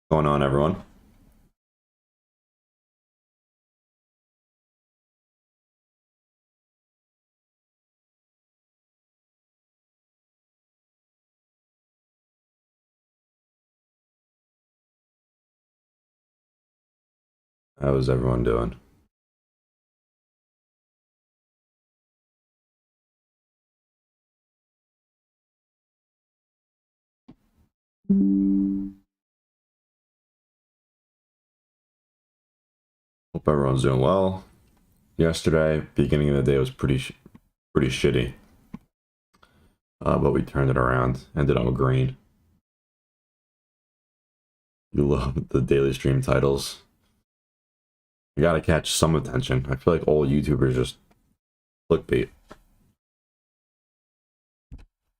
Going on, everyone? How is everyone doing? Hope everyone's doing well. Yesterday, beginning of the day was pretty shitty, but we turned it around. Ended on green. You love the daily stream titles. You gotta catch some attention. I feel like all YouTubers just clickbait.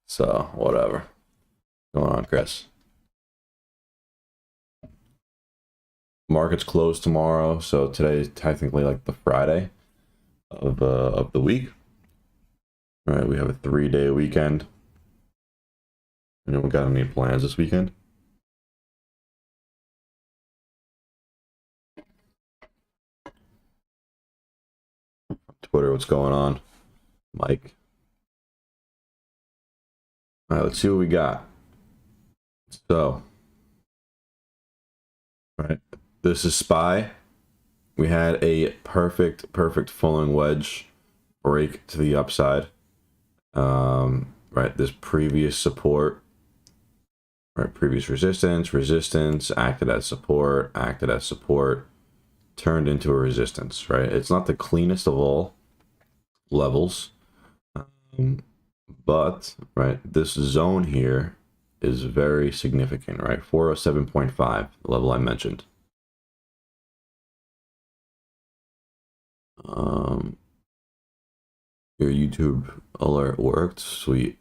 So whatever. What's going on, Chris? Markets closed tomorrow, so today's technically like the Friday of the week. All right, we have a 3-day weekend. Anyone got any plans this weekend? Twitter, what's going on? Mike. All right, let's see what we got. So, all right, this is SPY. We had a perfect falling wedge break to the upside. Right, this previous support, right, previous resistance, acted as support, turned into a resistance, right? It's not the cleanest of all levels, but, right, this zone here is very significant, right? 407.5, the level I mentioned. Your YouTube alert worked. Sweet.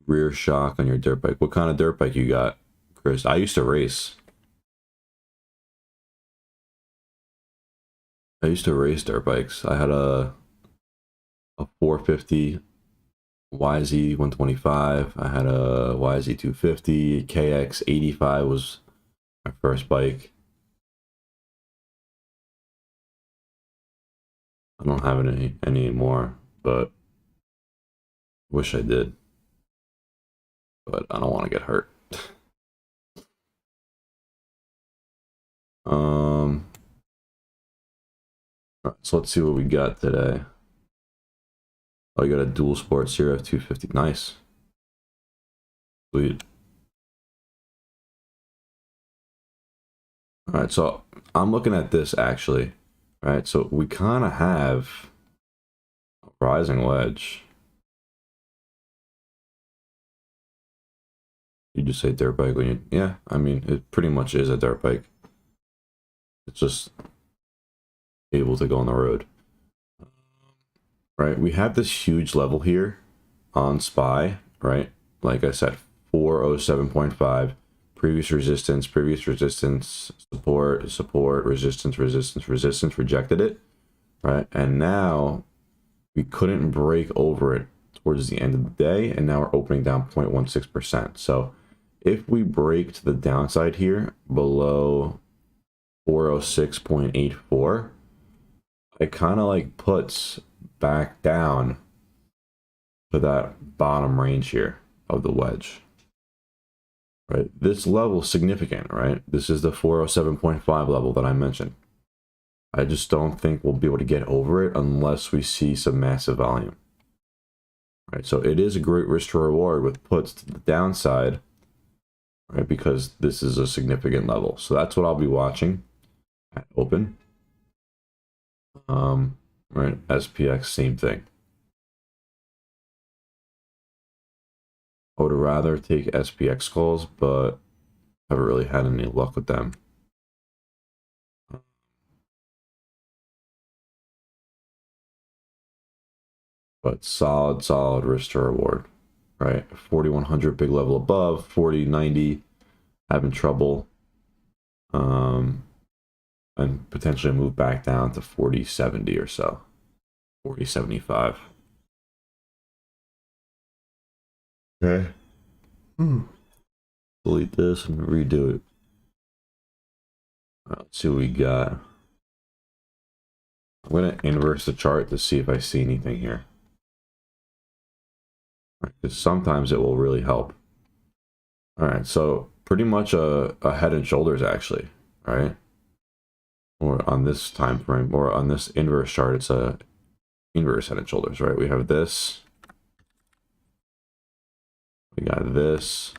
Rear shock on your dirt bike. What kind of dirt bike you got, Chris? I used to race. Dirt bikes. I had a 450 YZ 125. I had a YZ 250. KX 85 was my first bike. I don't have any anymore, but wish I did. But I don't want to get hurt. So let's see what we got today. Oh, you got a dual sport CRF 250. Nice. Sweet. All right, so I'm looking at this actually. All right, so we kind of have a rising wedge. You just say dirt bike when you, yeah, I mean, it pretty much is a dirt bike. It's just able to go on the road. Right, we have this huge level here on SPY, right? Like I said, 407.5. Previous resistance, support, resistance, rejected it, right? And now we couldn't break over it towards the end of the day, and now we're opening down 0.16%. So if we break to the downside here below 406.84, it kind of like puts back down to that bottom range here of the wedge. Right, this level is significant, right? This is the 407.5 level that I mentioned. I just don't think we'll be able to get over it unless we see some massive volume. Right, so it is a great risk to reward with puts to the downside, right? Because this is a significant level. So that's what I'll be watching at open. Right, SPX, same thing. I would rather take SPX calls, but haven't really had any luck with them. But solid risk to reward, right? 4100 big level above, 4090 having trouble, and potentially move back down to 4070 or so, 4075. Okay. Delete this and redo it. Let's see what we got. I'm going to inverse the chart to see if I see anything here. Because sometimes it will really help. All right, so pretty much a head and shoulders actually, right? Or on this time frame, or on this inverse chart, it's a inverse head and shoulders, right? We have this. We got this.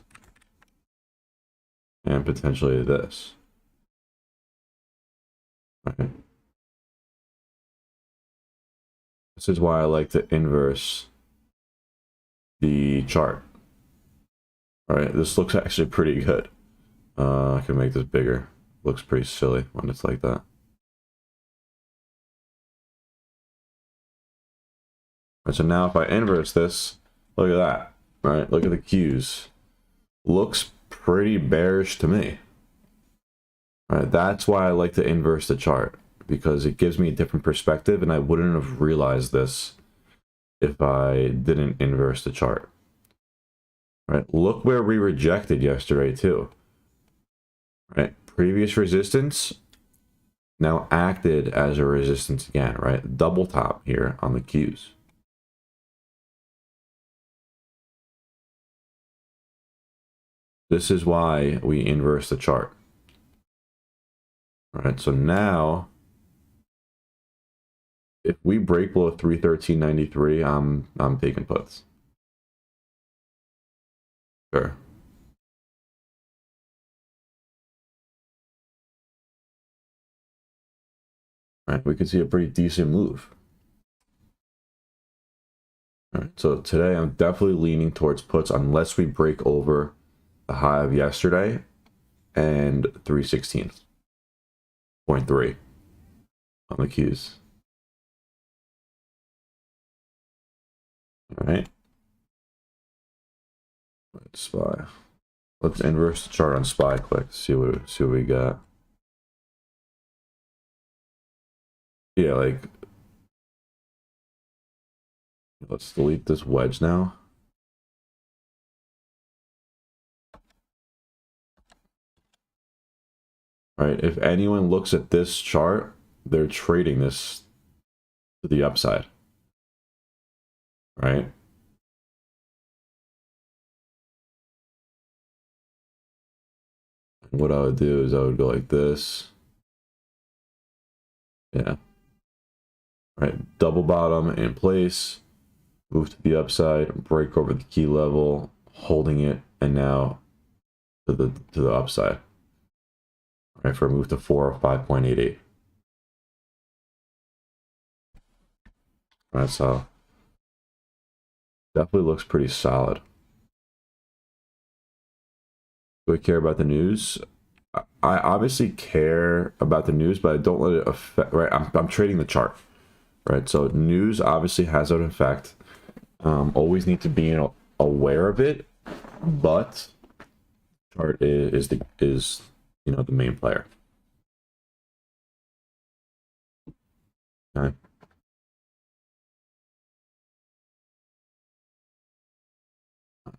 And potentially this. Right? This is why I like to inverse the chart. All right, this looks actually pretty good. I can make this bigger. Looks pretty silly when it's like that. Right, so now if I inverse this, look at that. Right, look at the Qs. Looks pretty bearish to me. All right, that's why I like to inverse the chart, because it gives me a different perspective, and I wouldn't have realized this if I didn't inverse the chart. Right, look where we rejected yesterday too. Right, previous resistance now acted as a resistance again, right? Double top here on the Qs. This is why we inverse the chart. All right, so now if we break below 313.93, I'm taking puts. Sure. Right, we could see a pretty decent move. All right, so today I'm definitely leaning towards puts unless we break over the high of yesterday and 316.3 on the Qs. All right. SPY. Let's inverse the chart on SPY quick. See what we got. Yeah, like, let's delete this wedge now. All right, if anyone looks at this chart, they're trading this to the upside. Right? And what I would do is I would go like this. Yeah. All right, double bottom in place, move to the upside, break over the key level, holding it, and now to the upside. All right, for a move to 405.88. All right, so definitely looks pretty solid. Do I care about the news? I obviously care about the news, but I don't let it affect. Right, I'm trading the chart. Right, so news obviously has an effect. Always need to be aware of it, but chart is you know, the main player. Okay.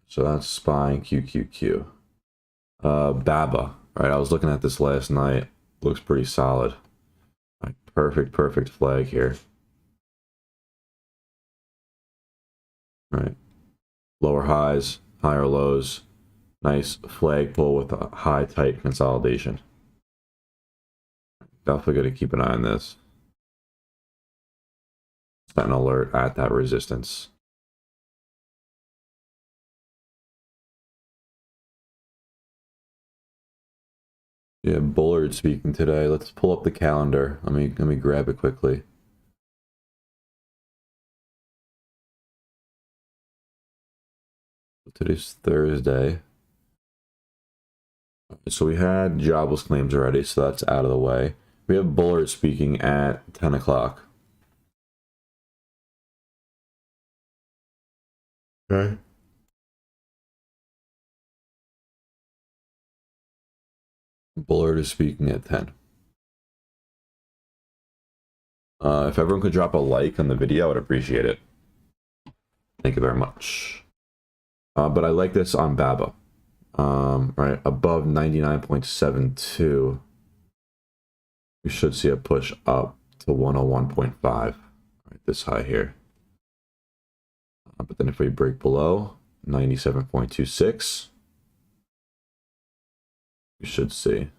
So that's SPY and QQQ. BABA. Right, I was looking at this last night. Looks pretty solid. Right, perfect flag here. Right, lower highs, higher lows. Nice flag pull with a high tight consolidation. Definitely going to keep an eye on this. Set an alert at that resistance. Yeah, Bullard speaking today. Let's pull up the calendar. Let me grab it quickly. Today's Thursday. So we had jobless claims already, so that's out of the way. We have Bullard speaking at 10 o'clock. Okay. Bullard is speaking at 10. If everyone could drop a like on the video, I would appreciate it. Thank you very much. But I like this on BABA. Right, above 99.72. we should see a push up to 101.5, right, this high here. But then if we break below 97.26, we should see,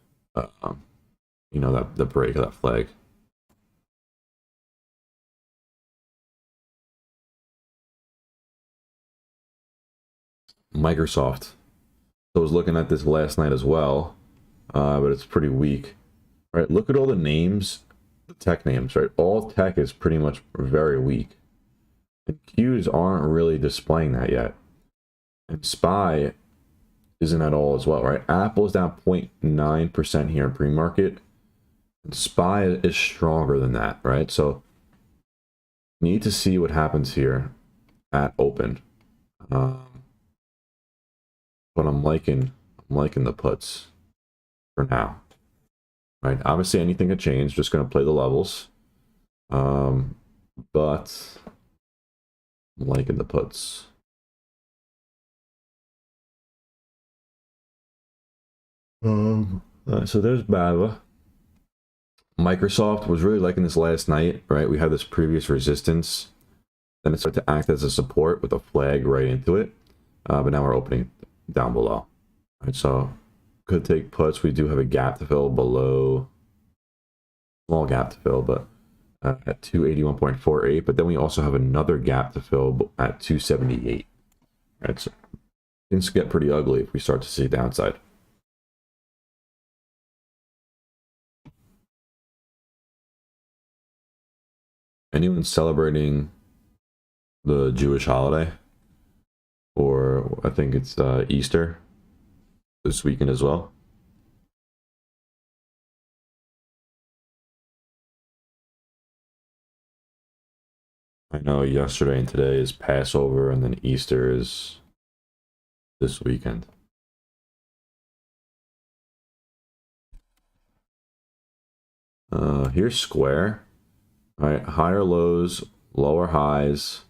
you know, that the break of that flag. Microsoft. So I was looking at this last night as well, but it's pretty weak. Right, look at all the names, the tech names, right? All tech is pretty much very weak. And Qs aren't really displaying that yet. And SPY isn't at all as well, right? Apple's down 0.9% here in pre-market. And SPY is stronger than that, right? So need to see what happens here at open. But I'm liking the puts for now. Right, obviously anything could change, just going to play the levels. But I'm liking the puts. So there's BABA. Microsoft was really liking this last night, right? We had this previous resistance. Then it started to act as a support with a flag right into it. But now we're opening down below. Right, so could take puts. We do have a gap to fill below. Small gap to fill, but at 281.48. But then we also have another gap to fill at 278. Right, so things get pretty ugly if we start to see downside. Anyone celebrating the Jewish holiday? Or I think it's Easter this weekend as well. I know yesterday and today is Passover, and then Easter is this weekend. Here's square. All right, higher lows, lower highs.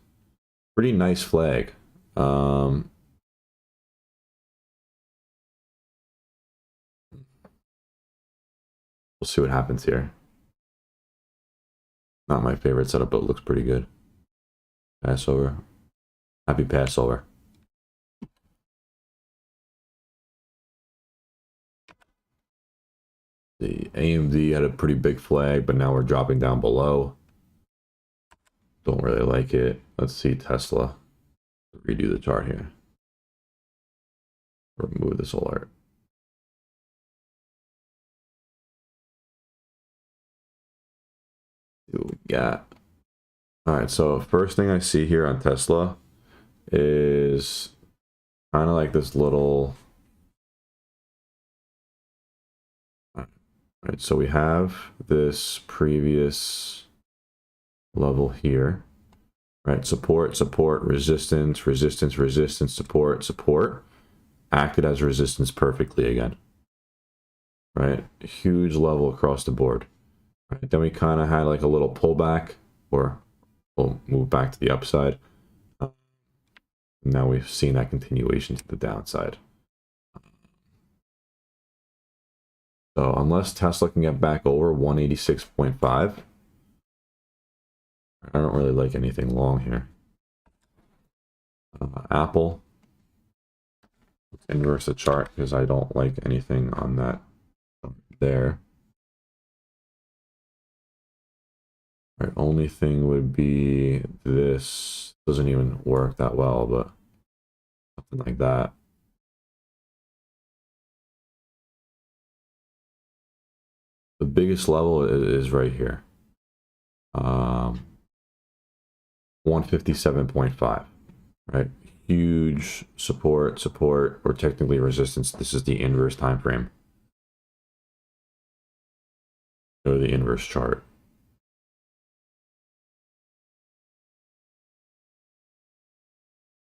Pretty nice flag. We'll see what happens here. Not my favorite setup, but it looks pretty good. Passover. Happy Passover. The AMD had a pretty big flag, but now we're dropping down below. Don't really like it. Let's see Tesla. Redo the chart here. Remove this alert. See what we got. All right, so first thing I see here on Tesla is kind of like this little. All right, so we have this previous level here, right? Support, support, resistance, resistance, resistance, support, support. Acted as resistance perfectly again, right? Huge level across the board. Right? Then we kind of had like a little pullback, or we'll move back to the upside. Now we've seen that continuation to the downside. So unless Tesla can get back over 186.5, I don't really like anything long here. Apple. Let's inverse the chart because I don't like anything on that there. All right, only thing would be this. Doesn't even work that well, but something like that. The biggest level is right here. 157.5, right? Huge support, or technically resistance. This is the inverse time frame. Go to the inverse chart.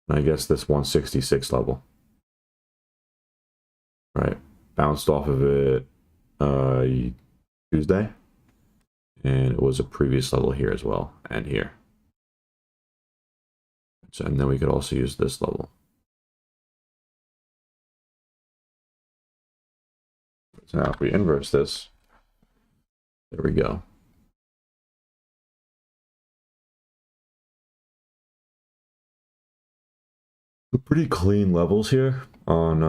I guess this 166 level. Right. Bounced off of it Tuesday. And it was a previous level here as well, and here. So, and then we could also use this level. So now if we inverse this, There we go. Pretty clean levels here on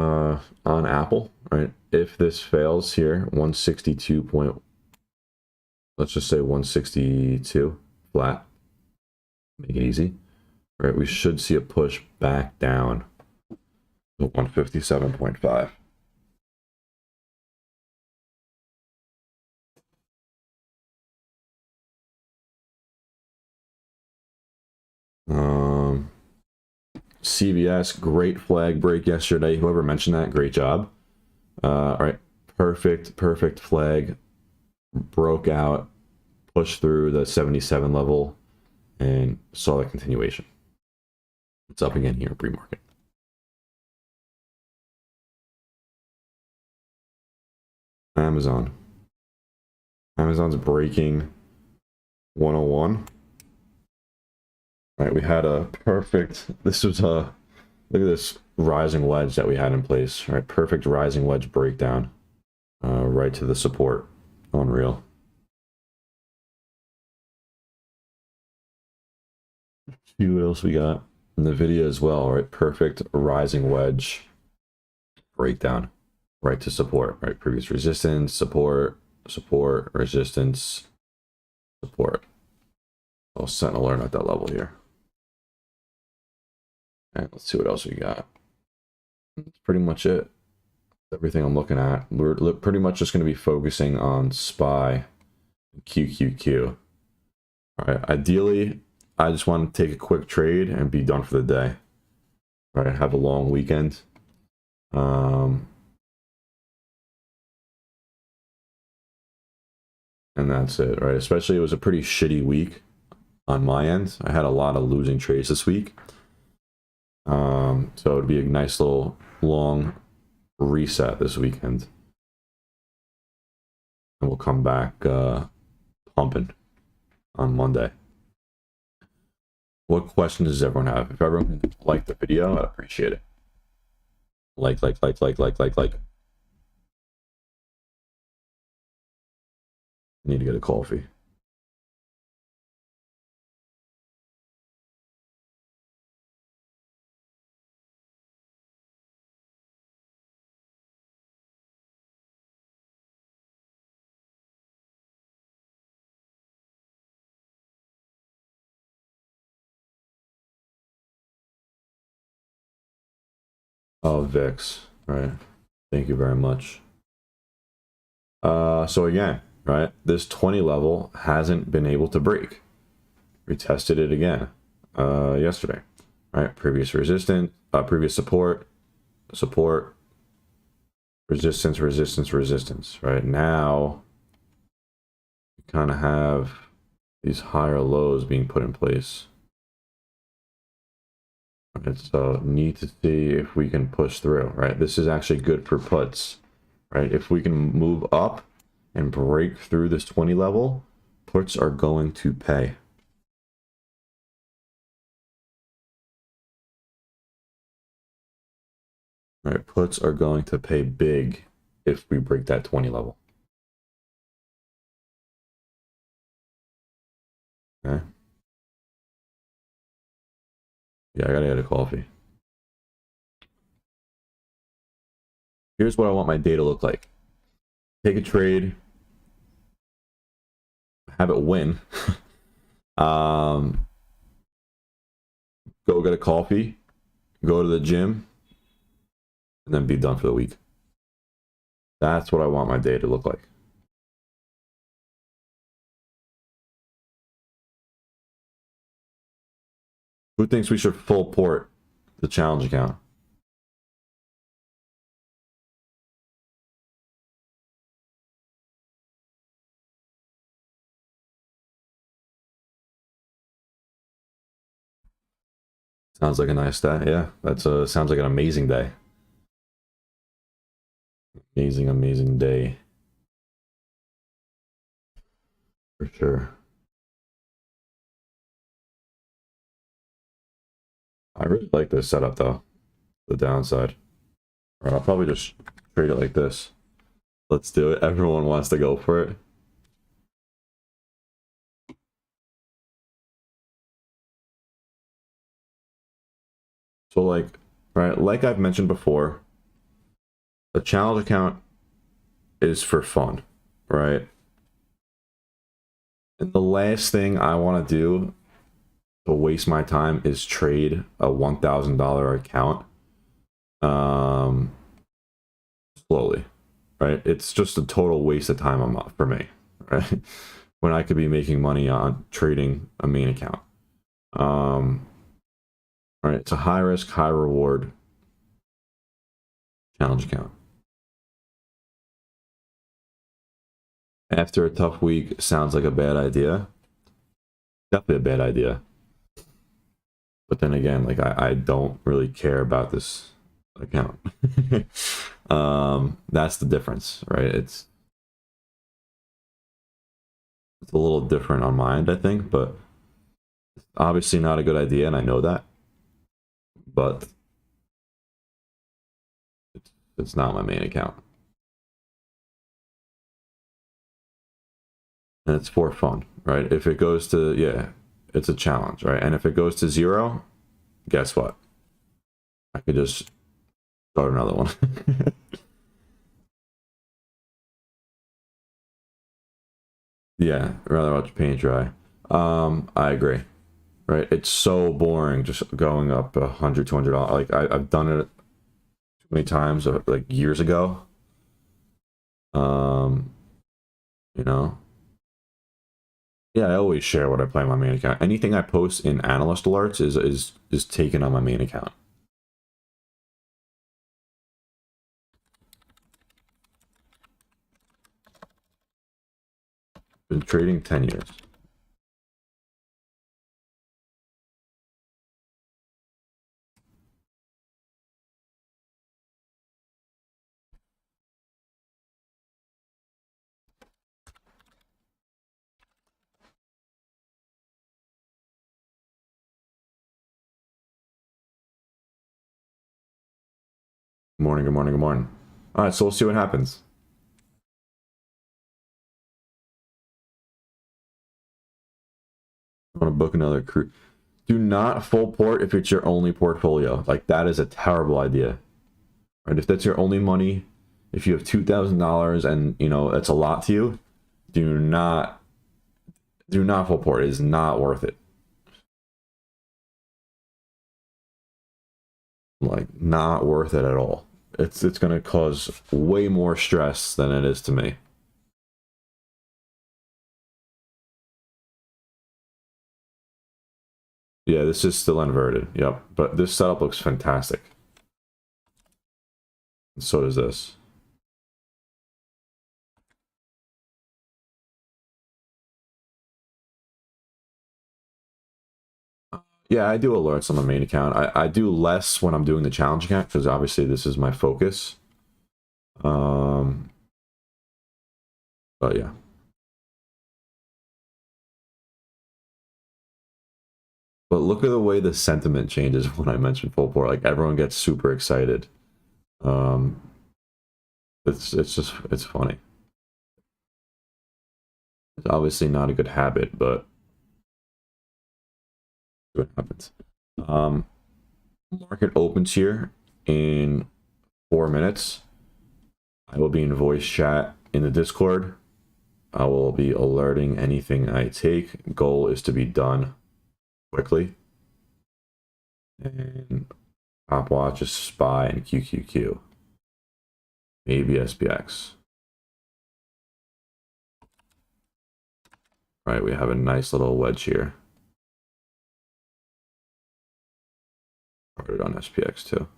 Apple, right? If this fails here, 162 point, let's just say 162 flat. Make it easy, right? We should see a push back down to 157.5. CVS, great flag break yesterday. Whoever mentioned that, great job. All right, perfect flag. Broke out, pushed through the 77 level, and saw the continuation. It's up again here, pre-market. Amazon's breaking 101. All right, we had a perfect, this was a, look at this rising wedge that we had in place, right? Perfect rising wedge breakdown, right to the support. Unreal. See what else we got in the video as well, right? Perfect rising wedge breakdown, right to support, right? Previous resistance, support, resistance, support. I'll set an alert at that level here. And let's see what else we got. That's pretty much it. Everything I'm looking at. We're pretty much just going to be focusing on SPY and QQQ. All right. Ideally, I just want to take a quick trade and be done for the day. All right. Have a long weekend. And that's it, right? Especially it was a pretty shitty week on my end. I had a lot of losing trades this week. So it'd be a nice little long reset this weekend. And we'll come back pumping on Monday. What questions does everyone have? If everyone liked the video, I'd appreciate it. Like. Need to get a coffee. Oh, VIX, right? Thank you very much. So again, right, this 20 level hasn't been able to break. We tested it again yesterday, right? Previous resistance, previous support, resistance. Right now, we kind of have these higher lows being put in place. It's need to see if we can push through, right? This is actually good for puts, right? If we can move up and break through this 20 level, puts are going to pay. Right, puts are going to pay big if we break that 20 level. Okay. Yeah, I gotta get a coffee. Here's what I want my day to look like. Take a trade, have it win. Go get a coffee, go to the gym, and then be done for the week. That's what I want my day to look like. Who thinks we should full port the challenge account? Sounds like a nice day. Yeah, that's sounds like an amazing day. Amazing day. For sure. I really like this setup though. The downside. Or I'll probably just trade it like this. Let's do it. Everyone wants to go for it. So like, right, like I've mentioned before, a challenge account is for fun, right? And the last thing I want to do to waste my time is trade a $1,000 account um slowly, right? It's just a total waste of time for me, right? When I could be making money on trading a main account. All right, it's a high risk, high reward challenge account. After a tough week, sounds like a bad idea. Definitely a bad idea. But then again, like I don't really care about this account. That's the difference, right? It's a little different on my end, I think, but obviously not a good idea, and I know that. But it's not my main account. And it's for fun, right? If it goes to, yeah, it's a challenge, right? And if it goes to 0, guess what? I could just start another one. Yeah, rather watch paint dry. I agree. Right? It's so boring just going up $100, $200. Like I've done it too many times, like years ago. Um, you know, yeah, I always share what I play on my main account. Anything I post in analyst alerts is taken on my main account. Been trading 10 years. Good morning, good morning, good morning. All right, so we'll see what happens. I want to book another cruise. Do not full port if it's your only portfolio. Like that is a terrible idea. Right? If that's your only money, if you have $2,000 and you know that's a lot to you, do not full port. It is not worth it. Like not worth it at all. It's gonna cause way more stress than it is to me. Yeah, this is still inverted. Yep, but this setup looks fantastic. And so does this. Yeah, I do alerts on the main account. I do less when I'm doing the challenge account because obviously this is my focus. Um, but yeah. But look at the way the sentiment changes when I mention full port. Like everyone gets super excited. Um, it's just it's funny. It's obviously not a good habit, but what happens. Um, Market opens here in 4 minutes. I will be in voice chat in the Discord. I will be alerting anything I take. Goal is to be done quickly. And top watch is SPY and QQQ. Maybe SPX. All right, we have a nice little wedge here. Started on SPX too.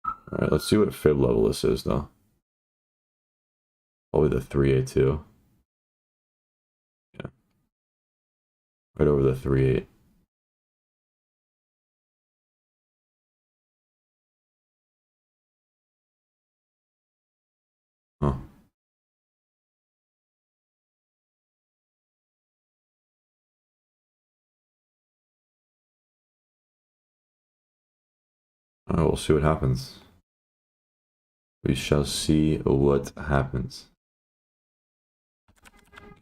All right, let's see what fib level this is though. Probably the 382. Yeah, right over the 38. Huh. All right, we'll see what happens. We shall see what happens.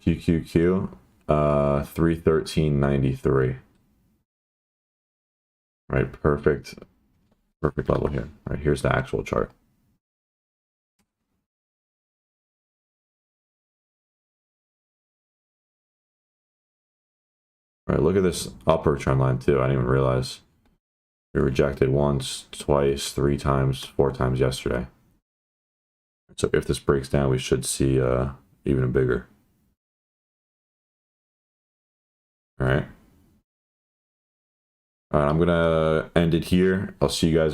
QQQ, 313.93. right? Perfect level here. All right, here's the actual chart. All right, look at this upper trend line too. I didn't even realize we rejected once, twice, 3 times, 4 times yesterday. So if this breaks down, we should see even bigger. All right. All right, I'm gonna end it here. I'll see you guys in